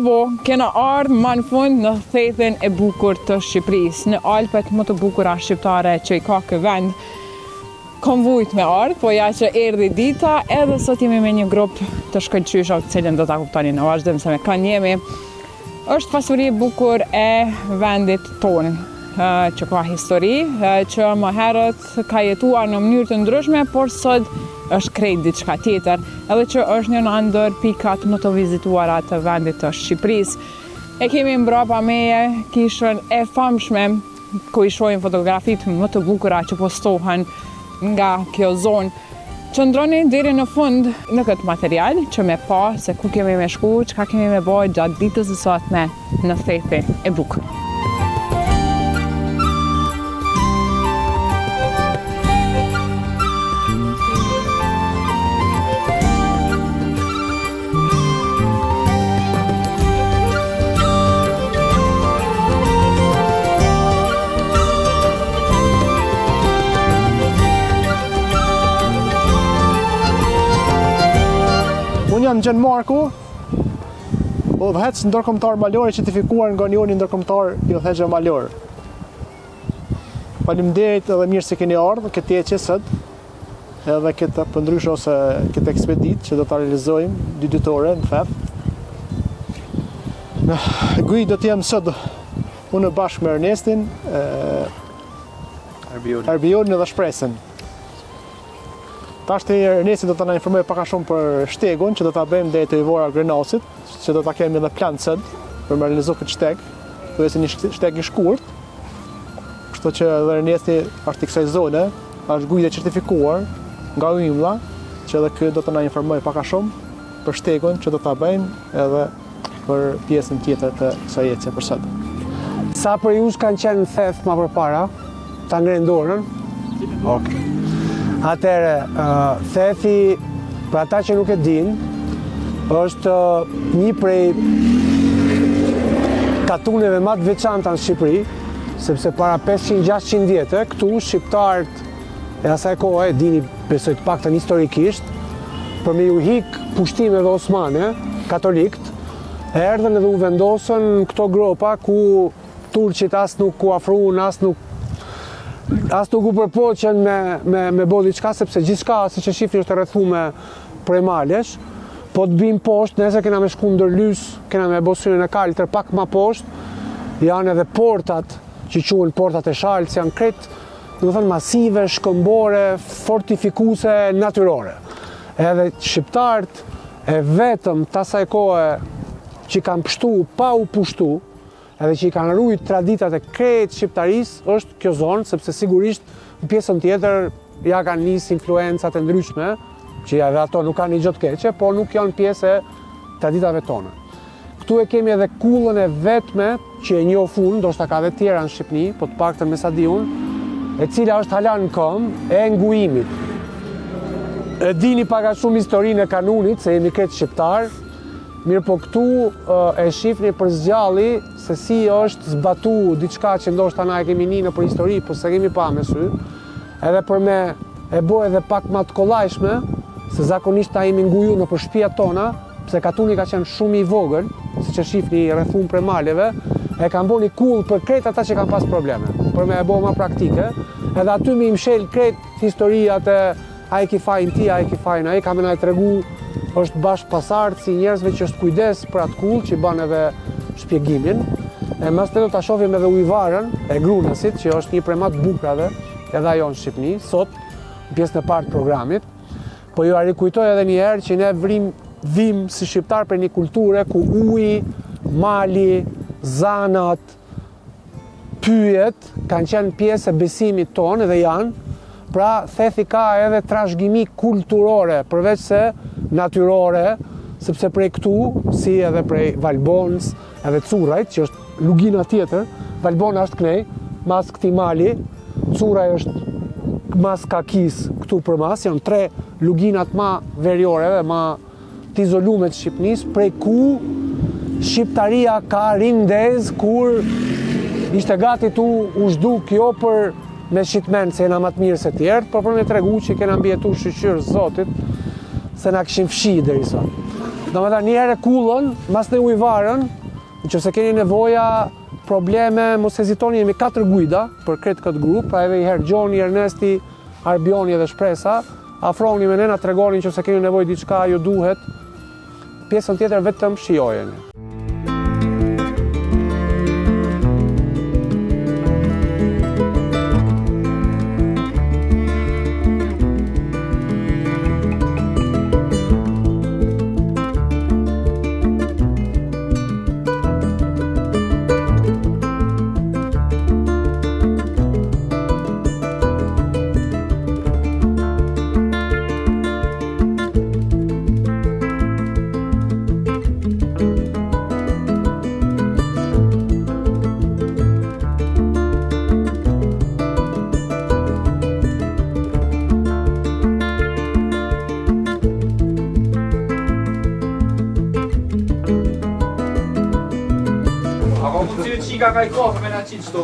Bravo, kena ardhë më në fund në thethin e bukur të Shqipërisë, në Alpet më të bukura shqiptare që i ka ky vend. Kom vujt me ardhë, po ja që erdhi dita, edhe sot jemi me një grup të shkëlqyshëm, të cilën do ta kuptoni në vazhdim se me kanë jemi. Është pasuri e bukur e vendit tonë, që ka histori, që më herët ka jetuar në mënyrë të ndryshme, por sot është krejt diçka tjetër, edhe që është një ndër pikat më të vizituara të vendit të Shqipërisë. E kemi mbrapa meje kishën e famshme, ku i shohim fotografitë më të bukura që postohen nga kjo zonë. Qëndroni deri në fund në këtë material që me pa se ku kemi me shku, çka kemi me bëj gjatë ditës së sotme në thethin e bukur. Unë jam Gjen Marku, udhëhec ndërkombëtar malor i certifikuar nga Unioni Ndërkombëtar i Udhëheqëve Malor. Faleminderit edhe mirë se keni ardhur këtë ecje sot, edhe këtë pëndryshe ose këtë ekspeditë që do ta realizojmë 2 ditore në fat. Në guid do të jem sot unë bashkë me Ernestin, Arbionin dhe Shpresën. Tashti Ernesti do të na informoj pak a shumë për shtegun që do ta bëjmë deri te Ivora Grenasit, që do ta kemi edhe plan sot për me realizuar këtë shteg. Do të jetë një shteg i shkurt. Kështu që edhe Ernesti është i kësaj zone, është gujë certifikuar nga Ymla, që edhe ky do të na informoj pak a shumë për shtegun që do ta bëjmë edhe për pjesën tjetër të kësaj ecje për sot. Sa për ju kanë qenë theth më përpara, ta ngrenë dorën. Okej. Atëre, thethi, për ata që nuk e din, është një prej katuneve më të veçanta në Shqipëri, sepse para 500-600 vjetë, këtu shqiptarët e asaj kohe, dini besoj të paktën historikisht, për me ju hik pushtimeve osmane, katolikët, erdhën edhe u vendosën këto gropa ku turqit as nuk u afruan, as nuk u përpoqen me bo diçka, sepse gjithçka siç e shihni është e rrethuar prej malesh, po të bim poshtë, nëse kena me shku ndërlys, kena me bosyrin e kaltër pak më poshtë, janë edhe portat që quhen portat e Shalës, janë krejt, domethënë masive, shkëmbore, fortifikuese, natyrore. Edhe shqiptarët e vetëm të asaj kohe që kanë pështu pa u pushtu, edhe që i kanë rujt traditat e krejt shqiptarisë është kjo zonë, sepse sigurisht në pjesën tjetër ja kanë nis influencat e ndryshme, që edhe ato nuk kanë një gjë të keqe, por nuk janë pjesë e traditave tona. Këtu e kemi edhe kullën e vetme që e njoh unë, ndoshta ka edhe tjera në Shqipëri, po të paktën me sa di unë, e cila është hala në këmbë e ngujimit. E dini pak a shumë historinë e kanunit, se jemi krejt shqiptar. Mirë po këtu e shifni për zgjalli se si është zbatu diçka që ndoshta na e kemi ni në për histori, po se kemi pa me sy, edhe për me e bo edhe pak më të kollajshme, se zakonisht ta jemi nguju në për shtëpiat tona, pse katuni ka qenë shumë i vogël, siç e shifni rrethum prej maleve, e kanë bënë kull për krejt ata që kanë pas probleme, për me e bo më praktike, edhe aty me i mshel krejt historiat e ai ki fajin ti, ai ki fajin ai, ka me na e tregu është bashkë pasardhë si njerëzve që është kujdes për atë kull që i ban edhe shpjegimin. E mas të do të shohim edhe ujvarën e Grunasit, që është një prej më të bukurave edhe ajo në Shqipëni, sot, në pjesën e parë të programit. Po ju rikujtoj edhe një herë që ne vim si shqiptar për një kulture ku uji, mali, zanat, pyjet kanë qenë pjesë e besimit tonë edhe janë. Pra, thethi ka edhe trashëgimi kulturore, përveç se natyrore, sepse prej këtu, si edhe prej Valbonës, edhe Currajt, që është lugina tjetër, Valbona është knej, mas këti mali, Curraj është mas Kakis këtu për mas, janë 3 luginat ma veriore dhe ma të izolume të Shqipënisë, prej ku Shqiptaria ka rindez kur ishte gati tu u zhduk jo për me shqitmen se jena matë mirë se tjertë, por për me tregu që kena mbjetu shqyqyrë Zotit, se na këshim fshi deri sot. Domethënë një herë kullën, mas në ujvarën, nëse keni nevoja, probleme, mos hezitoni, jemi 4 guida për kretë këtë grup, pra edhe i herë Gjoni, Ernesti, Arbioni dhe Shpresa, afroni me ne, na tregoni nëse keni nevojë diçka ju duhet. Pjesën tjetër vetëm shijojeni. Qika ka i kofë me na qitë shtu.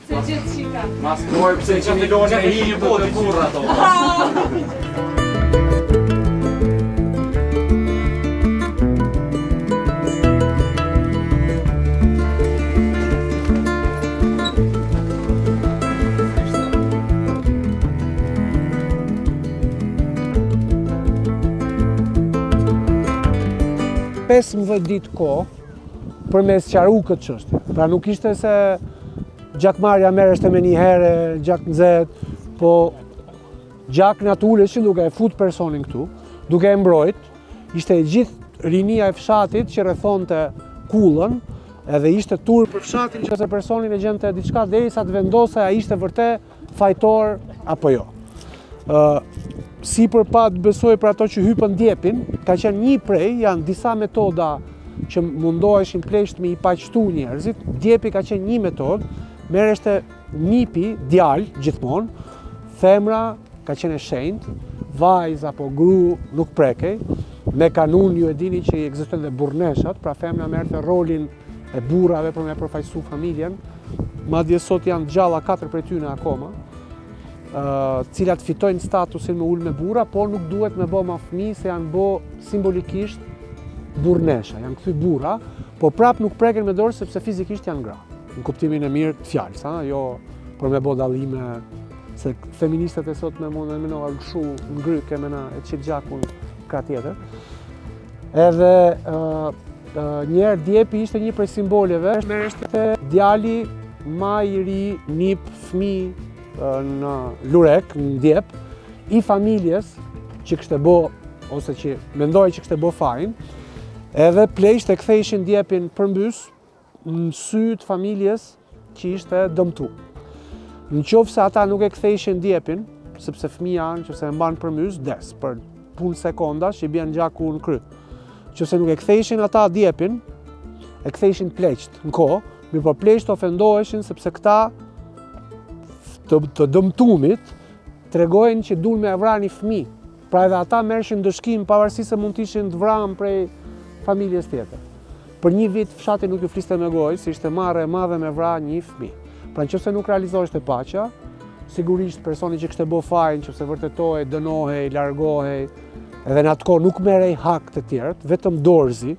Se gjithë qika. Mas mojë pëse që të gojnë e hi një botë të kurra to. Pesëmbëdhjetë ditë kohë për me sqaru këtë çështje. Pra nuk ishte se gjakmarrja merreshte me një herë, gjak nxehtë, po gjak natuleshin duke e fut personin këtu, duke e mbrojt, ishte e gjithë rinia e fshatit që rrethonte kullën, edhe ishte tur për fshatin që se personin e gjente diçka derisa të vendose a ishte vërtet fajtor apo jo. Si përpat besoj për ato që hypën djepin, ka qenë një prej, janë disa metoda që mundoheshin plesht me i paqtu njerëzit. Djepi ka qenë një metodë, merreshte nipi, djalë gjithmonë, femra ka qenë e shenjtë, vajzë apo gru nuk prekej, me kanun ju e dini që i ekzistojnë dhe burneshat, pra femra merrte rolin e burrave për me përfaqësu familjen, madje sot janë gjalla 4 prej tyre akoma, cilat fitojnë statusin me ulë me burra, por nuk duhet me bë ma fëmijë se janë bë simbolikisht burnesha, janë kthy burra, po prap nuk preken me dorë sepse fizikisht janë gra. Në kuptimin e mirë të fjalës, jo për me bë dallime se feministët e sot me mund me menojnë kshu ngryke me na e qit gjakun ka tjetër. Edhe njerë djepi ishte një prej simboleve, merreshte djali ma i ri, nip, fëmijë në lurek, në djep, i familjes që kështë bo, ose që mendoj që kështë bo fajin, edhe plejsht e kthejshin djepin përmbys në sy të familjes që ishte dëmtu. Në qoftë se ata nuk e kthejshin djepin, sepse fëmija nëse e mban përmbys, des, për punë sekonda që i bjen gjaku në kry. Nëse nuk e kthejshin ata djepin, e kthejshin pleqt në kohë, mirë po pleqt ofendoheshin sepse këta të dëmtumit tregojnë që duan me vrar një fëmijë. Pra edhe ata merrshin dëshkim pavarësisht se mund të ishin të vranë prej familjes tjetër. Për një vit fshati nuk ju fliste me gojë, se ishte marrë e madhe me vrar një fëmijë. Pra nëse nuk realizoheshte paqja, sigurisht personi që kishte bë fajin, nëse vërtetohej, dënohej, largohej, edhe në atë kohë nuk merrej hak të tjerët, vetëm dorëzi,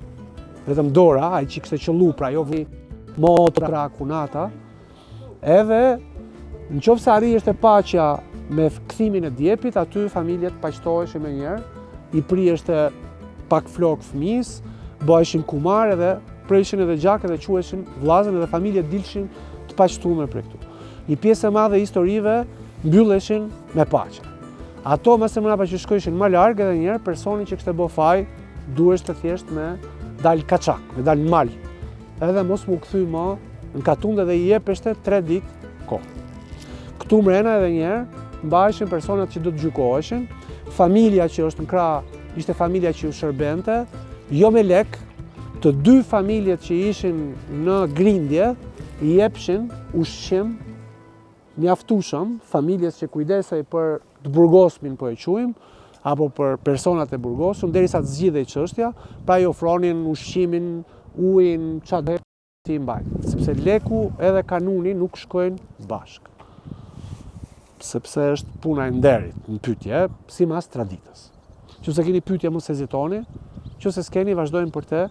vetëm dora, ai që kishte qellu, pra jo motra, kunata, edhe në qoftë se arrijeshte paqja me kthimin e djepit, aty familjet paqtoheshin me njerë, i priheshte pak flok fëmijës, bëheshin kumar edhe prejshin edhe gjak edhe quheshin vllazën edhe familjet dilshin të paqtuar për këtu. Një pjesë e madhe e historive mbylleshin me paqe. Ato më së mbrapa që shkojshin më larg edhe njerë, personi që kishte bë faj duhej të thjesht me dal kaçak, me dal në mal. Edhe mos mu kthy më në katundë dhe i jepeshte 3 ditë kohë. Këtu mrena edhe njerë, mbaheshin personat që do të gjykoheshin, familja që është në krah ishte familja që u shërbente, jo me lek, të 2 familjet që ishin në grindje, i jepshin ushqim mjaftueshëm familjes që kujdesej për të burgosmin po e quajmë, apo për personat e burgosur, derisa të zgjidhej çështja, pra i ofronin ushqimin, ujin, çfarë ti mbajnë, sepse leku edhe kanuni nuk shkojnë bashkë. Sepse është puna e nderit në pyetje, sipas traditës. Nëse keni pyetje mos hezitoni, Nëse s'keni, vazhdojmë për te.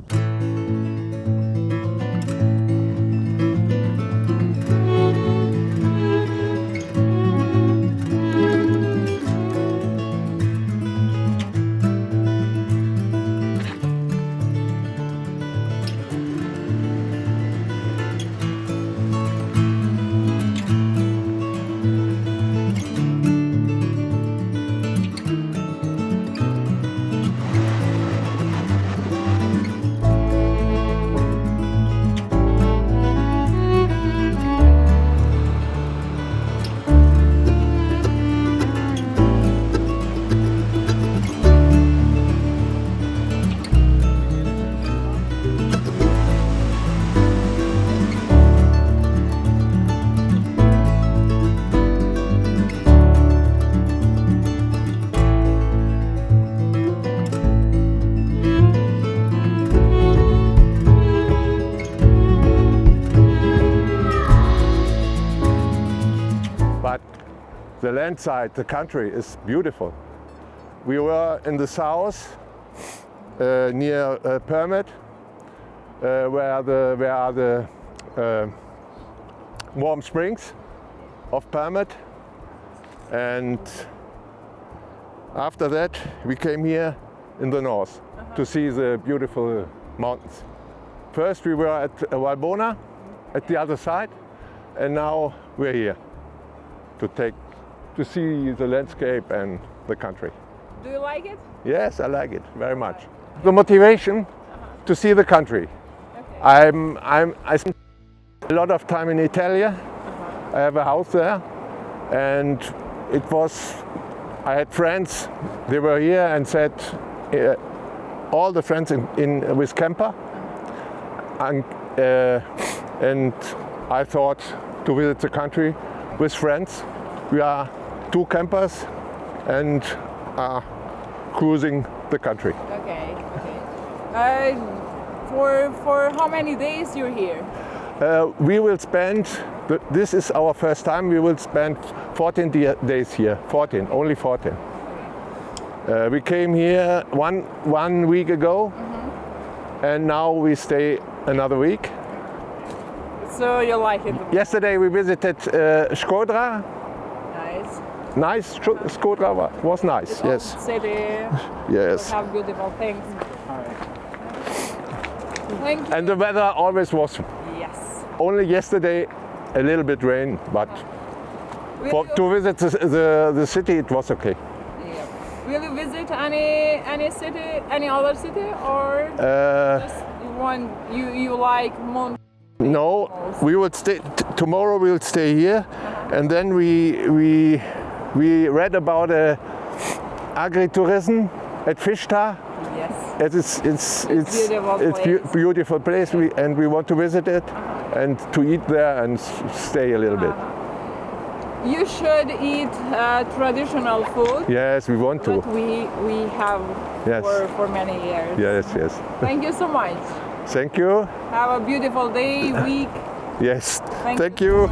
But the landside, the country is beautiful. We were in the south, near Permit, where are the warm springs of Permit, and after that we came here in the north to see the beautiful mountains. First we were at Walbona, at the other side, and now we're here to see the landscape and the country. Do you like it? Yes, I like it very much. The motivation to see the country. Okay. I spent a lot of time in Italy. I have a house there, and I had friends. They were here and said, all the friends with camper, and I thought to visit the country with friends. We are 2 campers and are cruising the country. Okay, okay. For how many days you're here? We will spend, this is our first time, we will spend 14 days here, only 14. We came here one week ago, and now we stay another week. So you like it? Yesterday we visited Shkodra. Nice, Shkodra was nice, It's yes. old city. Yes. Have beautiful things. Thank you. And the weather always was, Yes. only yesterday a little bit rain, but Will to visit the city it was okay. Yeah. Will you visit any city, any other city, or just one you like Mont? No, we will stay. Tomorrow we will stay here, and then we read about agritourism at Fishta. Yes. It's beautiful place, and we want to visit it and to eat there and stay a little bit. You should eat traditional food. Yes, we want to. What we have Yes. for many years. Yes, yes. Thank you so much. Thank you. Have a beautiful day, week. Yes. Thank you.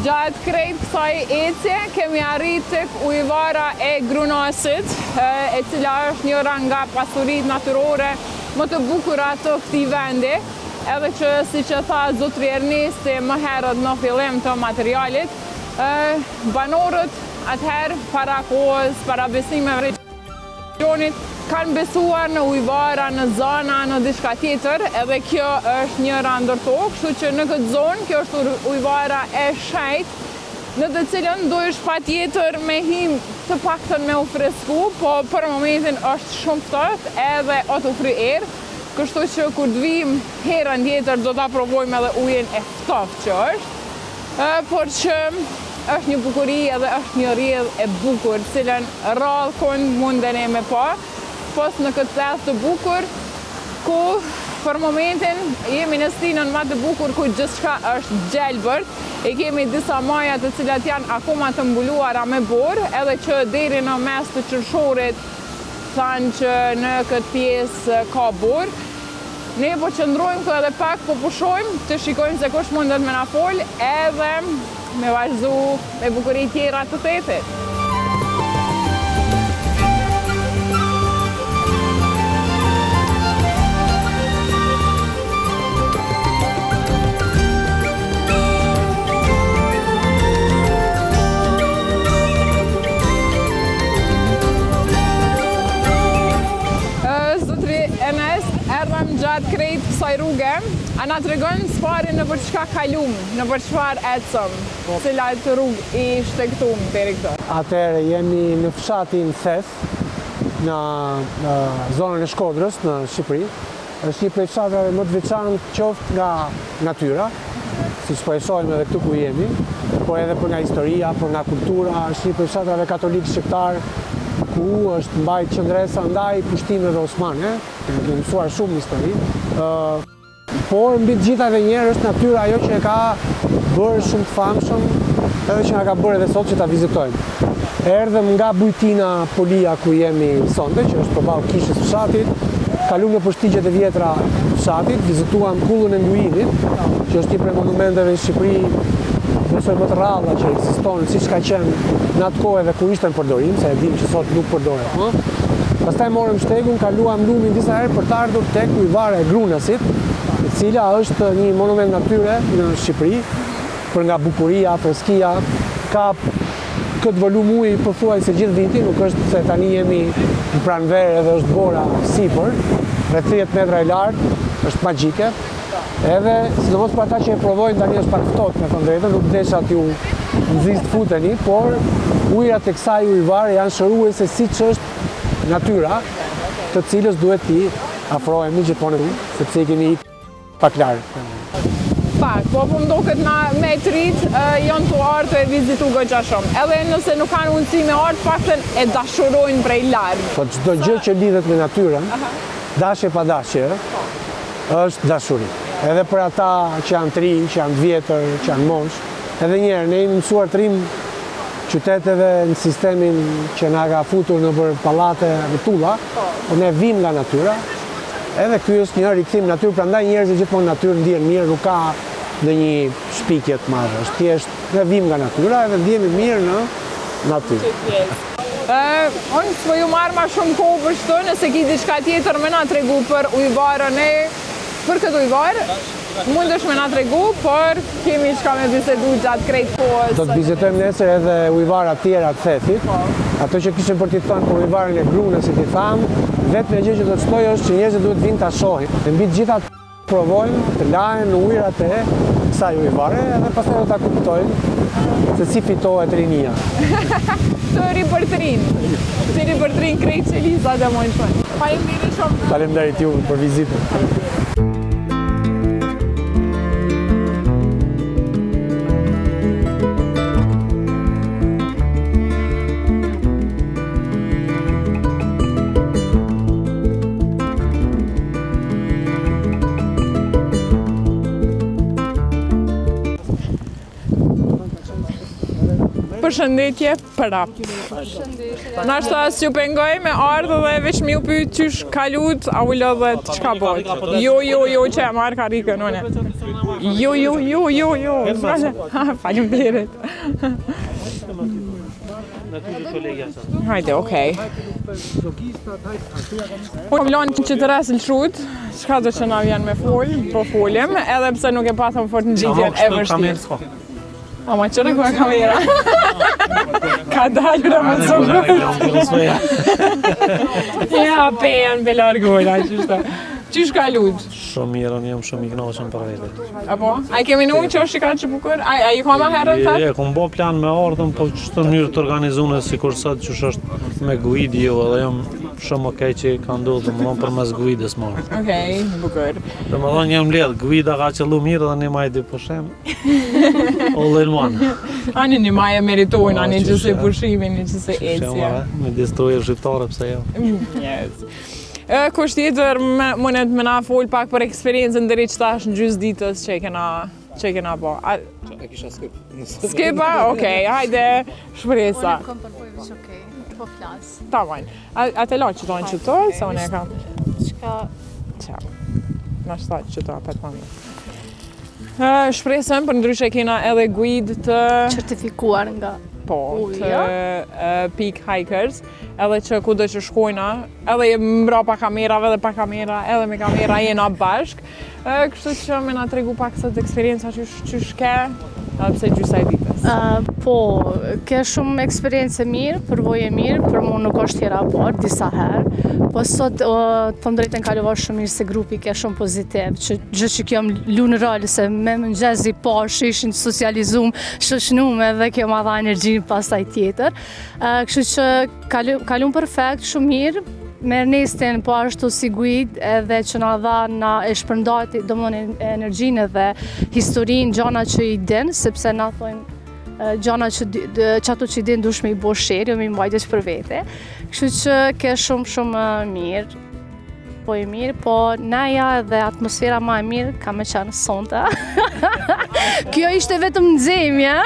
Gjatë krejt kësaj ecje kemi arrit tek ujvara e Grunosit, e cila është njëra nga pasuritë natyrore më të bukura të këtij vendi, edhe që siç e tha zotëri Ernesti më herët në fillim të materialit, Banorët atëherë para kohës, para besimeve religionit, kanë besuar në ujvara, në zana, në diçka tjetër, edhe kjo është njëra ndër to, kështu që në këtë zonë, kjo është ujvara e shenjtë, në të cilën duhesh patjetër me him të paktën me u fresku, po për momentin është shumë ftohtë edhe o të fry erë, kështu që kur të vim herën tjetër do ta provojmë edhe ujin e ftohtë që është, por që është një bukuri edhe është një rrjedhë e bukur, cilën rrallë kënd mundeni me pa, pos në këtë thes të bukur, ku për momentin jemi në stinën më të bukur ku gjithçka është gjelbërt, e kemi disa maja të cilat janë akoma të mbuluara me borë, edhe që deri në mes të qërshorit thanë që në këtë pjesë ka borë. Ne po qëndrojmë këtu edhe pak, po pushojmë të shikojmë se kush mundet me na fol, edhe me vazhdu me bukuri tjera të thetit. Erdhëm gjatë krejt kësaj rrugë, a na tregon s'parin në për çka kalum, në për çfarë ecëm, cilat rrugë i shtektum deri këtu. Atëherë jemi në fshatin Thes, në zonën e Shkodrës, në Shqipëri. Është një prej fshatrave më të veçantë qoftë nga natyra, siç po e shohim edhe këtu ku jemi, po edhe për nga historia, për nga kultura, është një prej fshatrave katolik shqiptar, ku është mbajt qëndresa ndaj pushtimeve osmane, kemi mësuar shumë histori, por mbi të gjitha edhe njerë është natyra ajo që e ka bërë shumë të famshëm, edhe që nga ka bërë edhe sot që ta vizitojmë. Erdhëm nga Bujtina Polia ku jemi sonte, që është përballë kishës fshatit, kalum në përshtigjet e vjetra fshatit, vizituam kullën e Ndujinit, që është një prej monumenteve në Shqipëri besoj më të rralla që ekzistonë, siç ka qenë në atë kohë edhe kur ishte në përdorim, se e dim që sot nuk përdoret. Pastaj morëm shtegun, kaluam lumin disa herë për të ardhur tek ujvara e Grunasit, e cila është një monument natyre në Shqipëri, për nga bukuria, freskia, ka këtë volum uji pothuajse gjithë vitin, nuk është se tani jemi në pranverë edhe është bora sipër, rreth 30 metra e lartë, është magjike. Edhe, sidomos për ata që e provojnë tani është pak ftohtë, me thënë drejtën, nuk desha t'ju nxisë të futeni, por ujërat e kësaj ujvare janë shëruese siç është natyra, të cilës duhet t'i afrohemi gjithmonë këtu, sepse i kemi pak larg. Pak, po më duket na me të rritë janë të ardhur të e vizitu goxha shumë. Edhe nëse nuk kanë mundësi me ardhur, paktën e dashurojnë prej larg. Po çdo gjë që lidhet me natyrën, dashje pa dashje, është dashuri. Edhe për ata që janë të rinj, që janë të vjetër, që janë mosh. Edhe njerë, ne jemi mësuar të rrim qyteteve në sistemin që na ka futur në për pallate dhe tulla, po ne vim nga natyra. Edhe ky është një rikthim natyrë, prandaj njerëzit gjithmonë natyrën ndihen mirë, nuk ka ndonjë shpikje të madhe. Është thjesht ne vim nga natyra edhe ndihemi mirë në natyrë. Unë s'po ju marr më shumë kohë për shto, nëse ki diçka tjetër më na tregu për ujvarën e për këtë ujvarë, mundesh me na tregu, por kemi çka me bisedu gjatë krejt kohës. Do të vizitojmë nesër edhe ujvara tjera të Thethit. Ato që kishim për t'i thënë për ujvarën e Grunasit, i thamë, vetëm gjë që do të shtoj është që njerëzit duhet vinë ta shohin. Dhe mbi të gjitha provojnë të lahen në ujërat e kësaj ujvare edhe pastaj do ta kuptojnë se si fitohet rinia. Të ripërtrin. Të ripërtrin krejt qelizat e mojnë. Faleminderit shumë. Faleminderit ju për vizitën. Përshëndetje prap. Nashta s'ju pengoj me ardhë dhe veç mi u pyet qysh kalut, a u lodhet, çka bojt? Jo, që e marrë karikën une. Jo. Faleminderit. Hajde, okej. Unë lanë që të resë lëshut, çka do që na vjen me fol, po folim, edhe pse nuk e patëm fort në gjitjen e vështirë. Ama qëre ku e kamera. Ka dalë në më zëmë. Ja, pejen, be largojna, qështë. Qysh ka lut? Shumë mirë, unë jam shumë i kënaqur për vete. Apo? A i kemi nu që është i ka që bukur? A i ka ma herën të? Kom bo plan me ardhën, po që të mënyrë të organizune si kur sot që është me guid jo, edhe jam shumë okej që ka ndodhë, më thonë për mes guidës marë. Okej, bukur. Dhe më thonë jam ledhë, guida ka qëllu mirë dhe një majdi pushem. All in one. Ani një maje meritojnë, ani qëse pushimin, një qëse ecja. Me distrojë shqiptare pëse jo. Yes. Kusht tjetër, mundet me na fol pak për eksperiencën deri që tash në gjysë ditës që e kena po. E kisha skip. Skipa? Okej, hajde, shpresa. Unë kom përpoj veç okej, po flas. Ta vajnë. A te la që tonë që to, se unë e kam? Qka Qa, na shta që to, apet panë. Shpresëm, për ndryshe kena edhe guid të... certifikuar nga Po, Uja. të Peak Hikers, edhe që kudo që shkojna, edhe mbra pa kamerave dhe pa kamera, edhe me kamera jena bashk. Kështu që me na tregu pak sot eksperienca që shke, edhe pse gjysa e ditës. Po, ke shumë eksperiencë mirë, përvojë mirë, për mu nuk është tjera bërë, disa herë, po sot të drejtën kaluar shumë mirë se grupi ke shumë pozitiv, që gjë që kjo më lu në rol, se me mëngjezi poshë ishin socializum, shoshnume dhe kjo ma dha energjinë pastaj tjetër. Kështu që kalun perfekt, shumë mirë, me Ernestin po ashtu si guid edhe që na dha na e shpërndati domthonë energjinë dhe historinë, gjana që i din, sepse na thonë gjana që ato që i din dush me i bo sheri, me i mbajtës për vete. Kështu që ke shumë mirë, po e mirë, po naja dhe atmosfera ma e mirë ka me qanë sonte. Kjo ishte vetëm nxemja,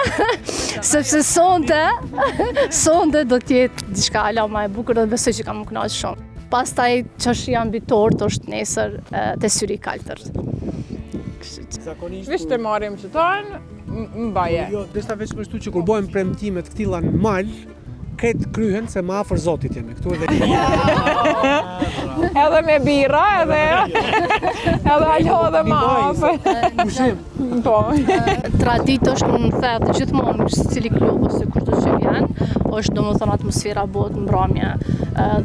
sepse sonte do t'jetë diçka ala ma e bukur dhe besoj që kam më kënaqur shumë. Pastaj çështja mbi tort është nesër te syri i kaltër. Vish të marim që tonë, mbaje. Jo, deshta veç më shtu që kur bojmë premtimet këtilla në mal, këtë kryhen se më afër Zotit jemi këtu edhe Edhe me bira, edhe alo dhe ma afër. pushim. Po. Traditë është në thellë gjithmonë në cili klub ose kushdo që vjen, është domethënë atmosfera botë mbrëmje,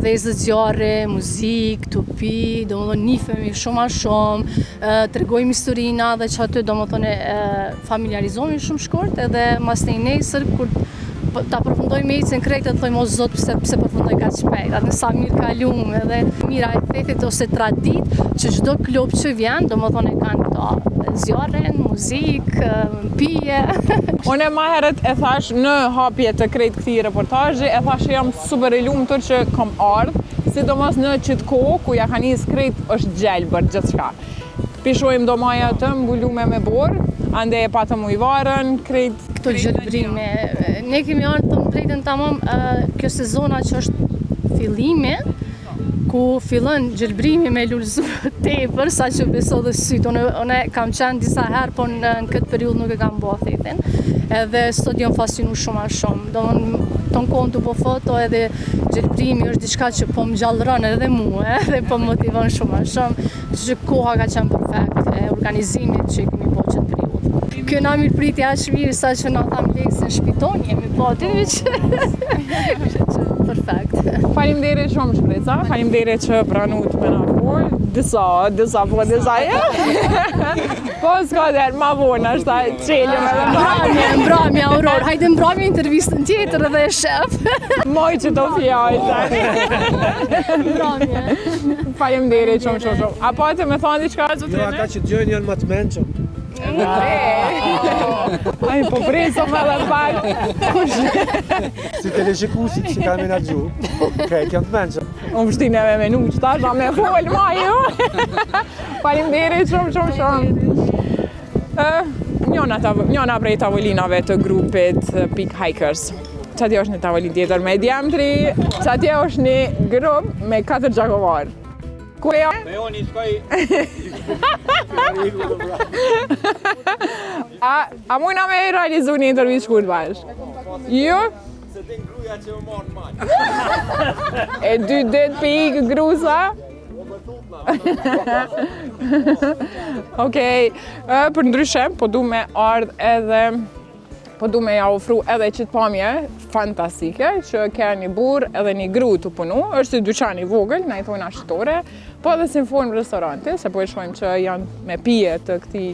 dhezë zjarre, muzikë, tupi, domethënë nifemi shumë a shumë, tregojmë historina dhe që aty domethënë familiarizohemi shumë shkurt edhe mas në nesër kur ta përfundojmë ecën krejt dhe thojmë o Zot pse përfundoj kaq shpejt, atë sa mirë kalum edhe mira e thethit ose tradit që çdo klub që vjen domethënë kanë këto zjarren, muzikë, pije. Unë ma herët e thash në hapje të krejt këtij reportazhi, e thash jam super e lumtur që kam ardhur, sidomos në qëtë kohë ku ja ka nis krejt është gjelbër gjithçka. Pishojmë do maja të mbulume me borë, ande e patëm ujvarën, krejt Këto gjelbrime, ne kemi ardhur të drejtën tamam kjo sezona që është fillimi, ku fillon gjelbrimi me lulëzu tepër, sa që beso dhe sytë. Unë kam qenë disa herë, po në këtë periudhë nuk e kam bërë thethin. Edhe sot jam fascinu shumë a shumë. Do ton kohën të po foto edhe gjelbrimi është diçka që po më gjallëron edhe mua, edhe po më motivon shumë a shumë. Që koha ka qenë perfekt e organizimit që i kemi po qëtë periudhë. Kjo na mirë priti aq mirë sa që na tham leksin shpiton, jemi po aty që perfekt. Faleminderit shumë shpreca, faleminderit që pranut me na fol, disa ja. Po s'ka der, ma vonë është ta qelim edhe Mbrëmje, Auror, hajde mbrëmje intervistën tjetër edhe e shef. moj që të fjallë. Mbrëmje. Faleminderit shumë. Apo atë me thonë diçka zotrin? Jo, ata që dëgjojnë janë më të mençur. Ai po presom edhe pak. Si teleshikuesit që kanë menaxhu. Okej, janë të mençur. Unë vështin e me menu që tash, a me fol ma ju. Faleminderit shumë. Njona prej tavolinave të grupit Peak Hikers. Qatje është një tavolin tjetër me djemtri, qatje është një grup me 4 gjakovar. Ku e jo? Me oni shkoj. A mujna me realizu një intervjist shkurt bashkë? Jo? Se din gruja që më marrë mal. E 2 dit për ikë grusa? Okej, për ndryshe, po du me ardhë edhe po du me ja ofru edhe qitë pamje fantastike, që ke një burë edhe një gru të punu, është si dyqan i vogël, na i thojnë ashtore, po edhe si në formë restorante, se po e shojmë që janë me pije të këti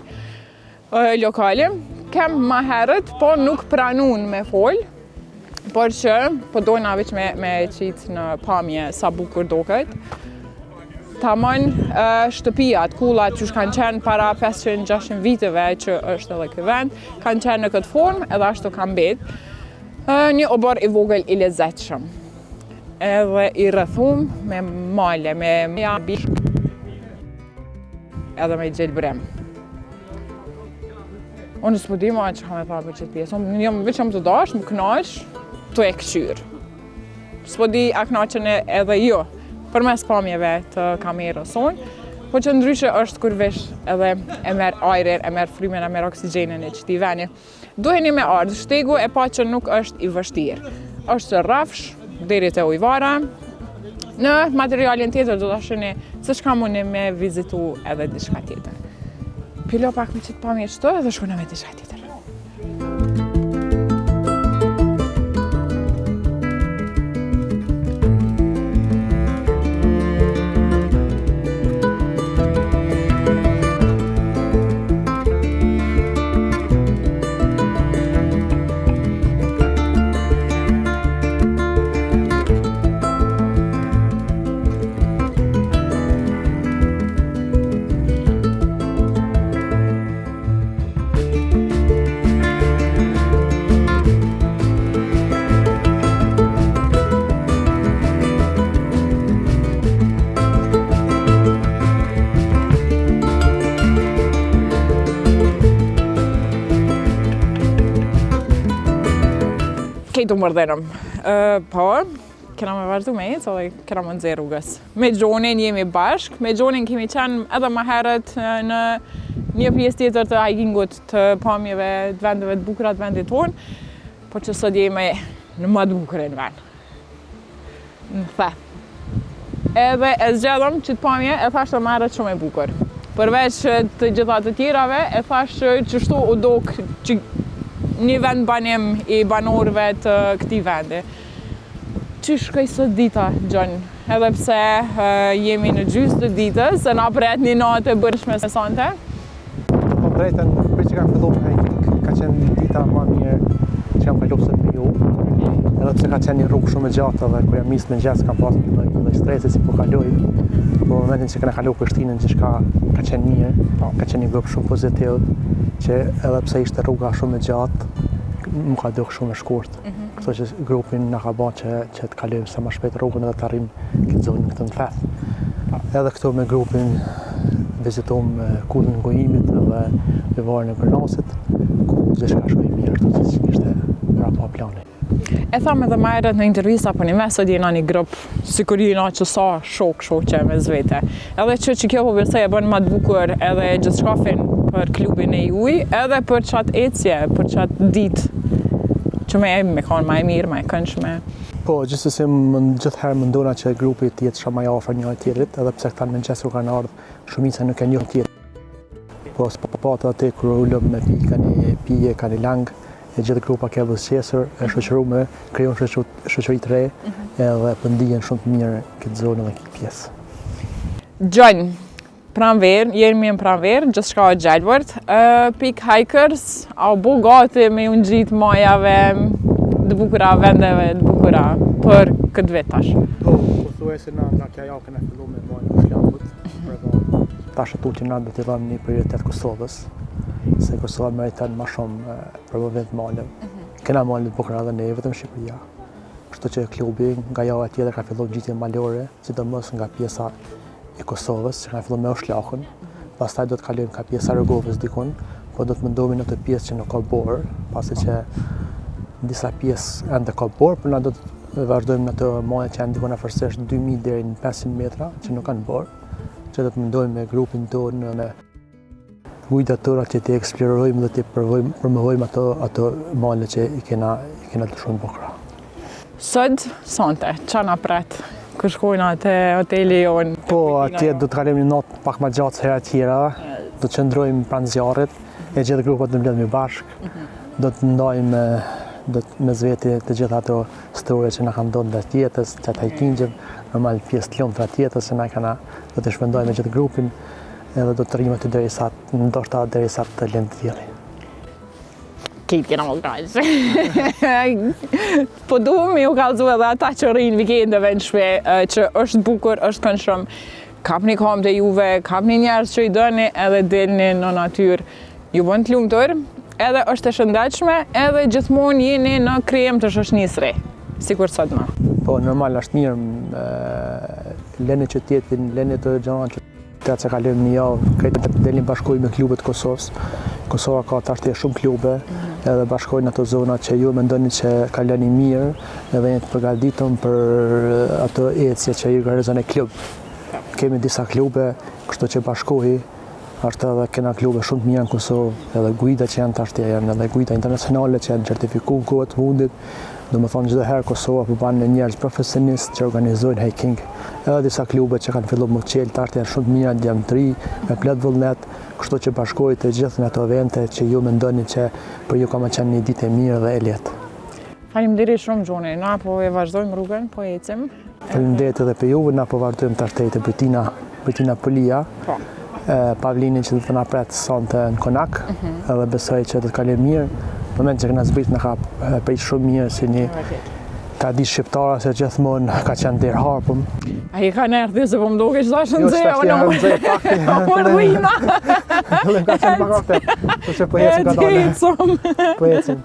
lokale. Kem ma herët, po nuk pranun me folë, por që po dojna veç me qitë në pamje sa bukur doket. Tamon shtëpijat, kullat që kanë qenë para 500-600 viteve që është edhe ky vend, kanë qenë në këtë formë edhe ashtu kanë bet. Një obor i vogël i lezetshëm. Edhe i rrëthum me male, me bish, edhe me gjelbrem. Unë s'po di ma që kam e tha për qëtë pjesë. Unë jam veç jam të dash, më knaq, të e këqyr. S'po di a knaqen edhe jo, për mes pamjeve të kamerës sonë, po që ndryshe është kur vesh edhe e merë ajrin, e merë frymen, e merë oksigenin e qëti veni. Duheni me ardhë, shtegu e pa që nuk është i vështirë. është rrafsh, deri te ujvara. Në materialin tjetër do të shëni se çka mundi me vizitu edhe diçka tjetër. Pilo pak me qitë pamje qëto edhe shkuna me diçka tjetër. Kejtu mërdhenëm. Po, kena me vazhdu me ecë, edhe kena më nëzirë rrugës. Me Gjonin jemi bashk, me Gjonin kemi qenë edhe më herët në një pjesë tjetër të hikingut të pamjeve të vendeve të bukura të vendit tonë, po që sot jemi në më të bukurin vend. Në Theth. Edhe e zgjedhëm që të pamje e thashtë të marrët shumë e bukur. Përveç të gjitha të tjerave, e thashtë që shtu u dok që një vend banim i banorëve të këtij vendi. Që shkoj sot dita, Gjon? Edhe pse jemi në gjysmë të ditës, se na pret një natë e bërshme sante. Po drejtën, për që kam filluar me hiking, ka qenë dita më mirë që jam kaluar sot me ju. Edhe pse ka qenë një rrugë shumë e gjatë dhe kur jam nis me mëngjes kam pas një lloj stresi si po kaloj. Po në momentin që kena kaluar Prishtinën gjithçka ka qenë mirë, ka qenë një grup shumë pozitiv që edhe pse ishte rruga shumë e gjatë, më ka duk shumë e shkurt. Kështu që grupin na ka bërë që të kalojmë sa më shpejt rrugën edhe të arrijmë këtë zonë këtë në Theth. Edhe këtu me grupin vizitom kulën e gojimit edhe lëvarën e Gërnosit, ku gjithçka shkoi mirë, kështu që ishte rapa plani. E tham edhe më herët në intervista, po një mesot jena një grup, sikur jena që sa shoqe me zvete. Edhe që kjo po besoj e bën më të bukur edhe gjithçkafin për klubin e juj, edhe për qatë ecje, për qatë ditë, që me kanë ma e mirë, ma e këndshme. Po, gjithsesi gjithherë mendona që grupi të jetë shumë më i afër njëri tjetrit, edhe pse këta në mëngjes kur kanë ardhur, shumica nuk e njohin tjetrin. Po, s'papata atë kur ulëm me pije, kanë lang, e gjithë grupa ka vështirësur, e shoqëruar, krijon shoqëri të re, edhe po ndihen shumë të mirë këtë zonë dhe këtë pjesë. Gjon, pranverë, jemi në pranverë, gjithçka është gjelbërt. Pik hikers, a bu gati me unë gjitë majave të bukura, vendeve të bukura për këtë vit tash? Po, thuajse na nga kjo javë kena filluar me majën e Shkëmbut. Tash ato që na do t'i dhëmë një prioritet Kosovës, se Kosova meriton më shumë për vend malë. Kena malë të bukura edhe ne, vetëm Shqipëria. Kështu që klubi nga java tjetër ka filluar gjitje malore, sidomos nga pjesa e Kosovës, që ka filluar me Oshlakun. Pastaj do të kalojmë ka pjesa Rrogovës dikun, po do të mendohemi në atë pjesë që nuk ka borë, pasi që disa pjesë ende ka borë, por na do të vazhdojmë në ato maje që janë diku afërsisht 2000 deri në 500 metra që nuk kanë borë, që do të mendohemi me grupin tonë me gujtat tona që të eksplorojmë dhe të promovojmë ato male që i kena të shumë bukura. Sot, sante, qa na pret? Kër shkojna te hoteli jonë? Po, atje do të kalojmë një natë pak më gjatë se hera tjera, do të qëndrojmë pranë zjarrit, e gjithë grupat do mbledhemi bashkë, do të ndajmë me zveti të gjitha ato storie që na kanë ndodhur gjatë jetës, gjatë hikingjeve, normal pjesë të lumtura të jetës që do të shpendojmë me gjithë grupin, edhe do të rrimë aty ndoshta derisa të lënë të tjerë. Kitë kena më kaqë. Po duhem ju kallëzu edhe ata që rrinë vikendeve në shpe, që është bukur, është këndshëm. Kapni kam të juve, kapni njerëz që i dëni edhe delni në natyrë. Ju bën të lumtur, edhe është e shëndetshme, edhe gjithmonë jeni në krijem të shoqënisë re, sikur sot më. Po, normal është mirë, leni qytetin, leni të gjërat që kalojmë një javë, këtë të delin bashkoj me klubet të Kosovës. Kosova ka tashti shumë klube, edhe bashkojnë ato zona që ju mendoni që kaloni mirë, edhe jeni të përgatitëm për ato ecje që ju organizon e klub. Kemi disa klube, kështu që bashkohi, është edhe kena klube shumë të mira në Kosovë, edhe guida që janë tashti janë edhe guida internacionale që janë certifikuar kohët të fundit. Do më thonë çdo herë Kosova përban në njerëz profesionistë që organizojnë hiking. Edhe disa klube që kanë filluar më të qelë, tashti janë shumë të mira, janë të ri, me plot vullnet, kështu që bashkohet të gjithë në ato evente që ju mendoni që për ju ka më qenë një ditë e mirë dhe e lehtë. Faleminderit shumë Gjoni, na po e vazhdojmë rrugën, po ecim. Faleminderit edhe për juve, na po vazhdojmë tashti te Betina Polia. Po. Pavlinin që do të na pret sonte në Konak, edhe besoj që do të kalojë mirë. Në moment që kena zbrit në ka prit shumë mirë si një traditë shqiptare se gjithmonë ka qenë der harpëm. Ai ka erdhi se po më duke që thashë Jo, nxehë, s'është nxehë pak. Po rrina. Edhe ka qenë pak aftë. Po që po ecim ka dalë. Po ecim.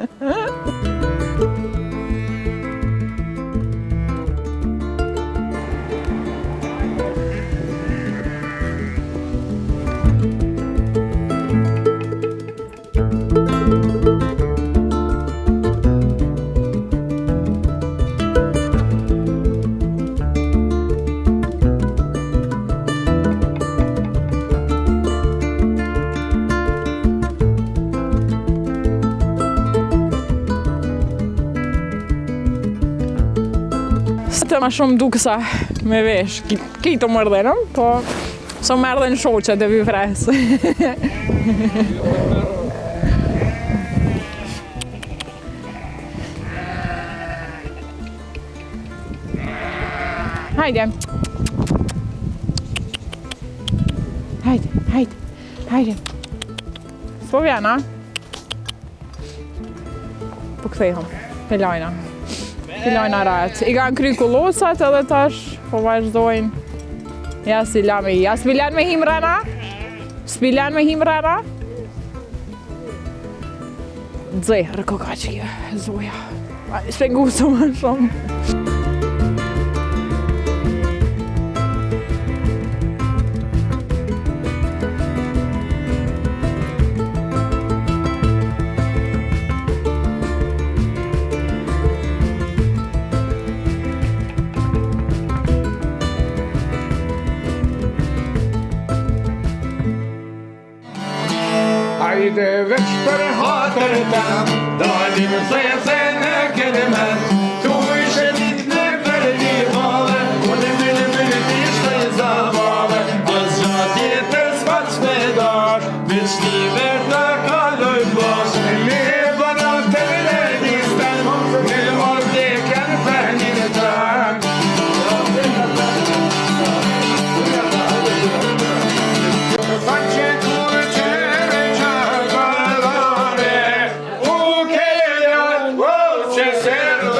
Të ma shumë duksa me vesh, ki të mërdhenëm, po so mërdhen shoqet e vi fresë. Hajde. Hajde. S'po vjena? Po këthejhëm, pelajna. Filojnë ratë. I kanë kry kullosat edhe tash, po vazhdojnë. Ja s'pilan me himrana? S'pilan me himrana? Dzehër koka që kjo, zoja. Shpengu së më shumë. Hajde veç për hatër tam, dalim se në kelimet, tu ishe dit në përlivave, unë t'ishtë i zavave,ës gjatë jetës fac me dash, veç një verda kaloj bash, leva në të në distan, në orë kanë për një tran. Certo.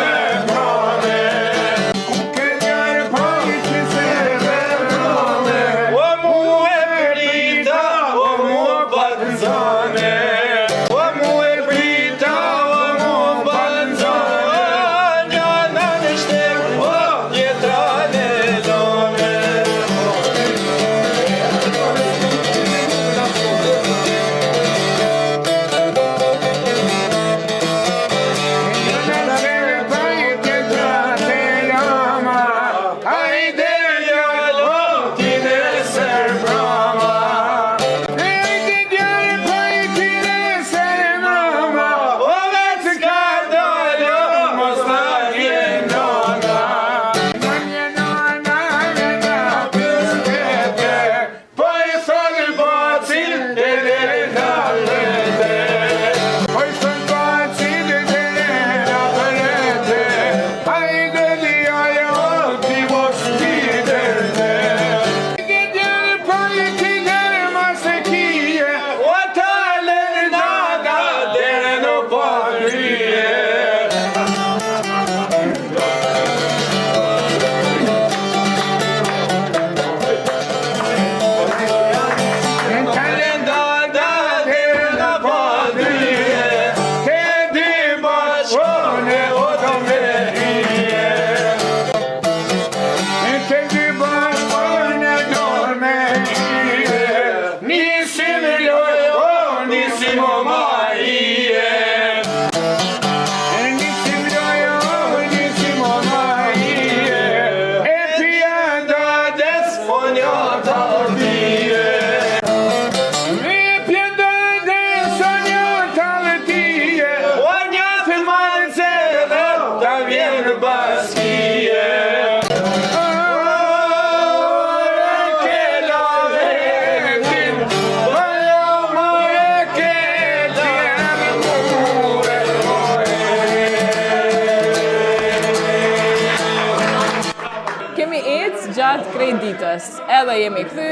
Kemi ecë gjatë krejt ditës, edhe jemi kthy,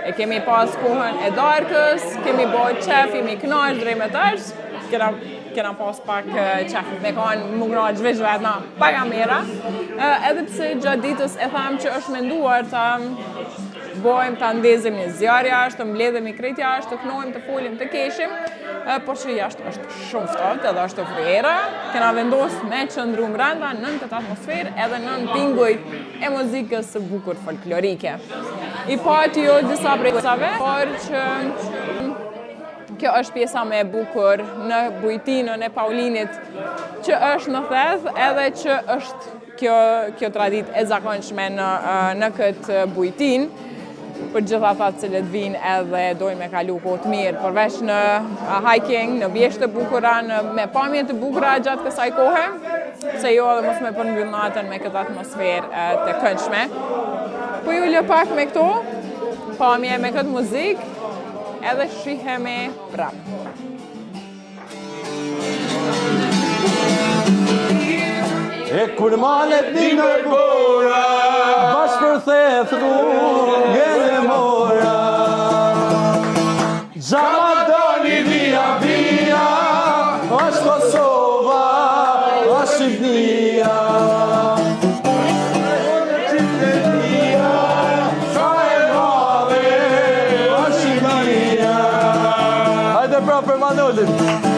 e kemi pas kohën e darkës, kemi bërë qef, jemi kënaqur drejt me tash, kena pas pak qef me kanë më kënaq veç vetna pak amera, edhe pse gjatë ditës e tham që është menduar ta bojmë ta ndezim një zjarr jashtë, të mbledhemi krejt jashtë, të knojmë, të folim, të keshim, por që jashtë është shumë ftohtë edhe është fryrë. Kena vendosur me qëndru brenda nën këtë atmosferë edhe nën tingujt e muzikës së bukur folklorike. I pati jo disa pjesave, por që kjo është pjesa më e bukur në bujtinën e Paulinit që është në theth edhe që është kjo traditë e zakonshme në këtë bujtinë. Për gjitha ata cilët vinë edhe dojnë me kalu kohë të mirë, përveç në hiking, në vjeshtë të bukura, me pamje të bukura gjatë kësaj kohe, se jo edhe mos me përmbyll natën me këtë atmosferë të këndshme. Po ju lë pak me këto, pamje me këtë muzikë, edhe shihemi prapë. E kur malet një bora, bash për theth rrugën e mora. Gjama doni via via, është Kosova, është Shqipnia. Ka e madhe, është Shqipnia. Hajde pra për Manolin.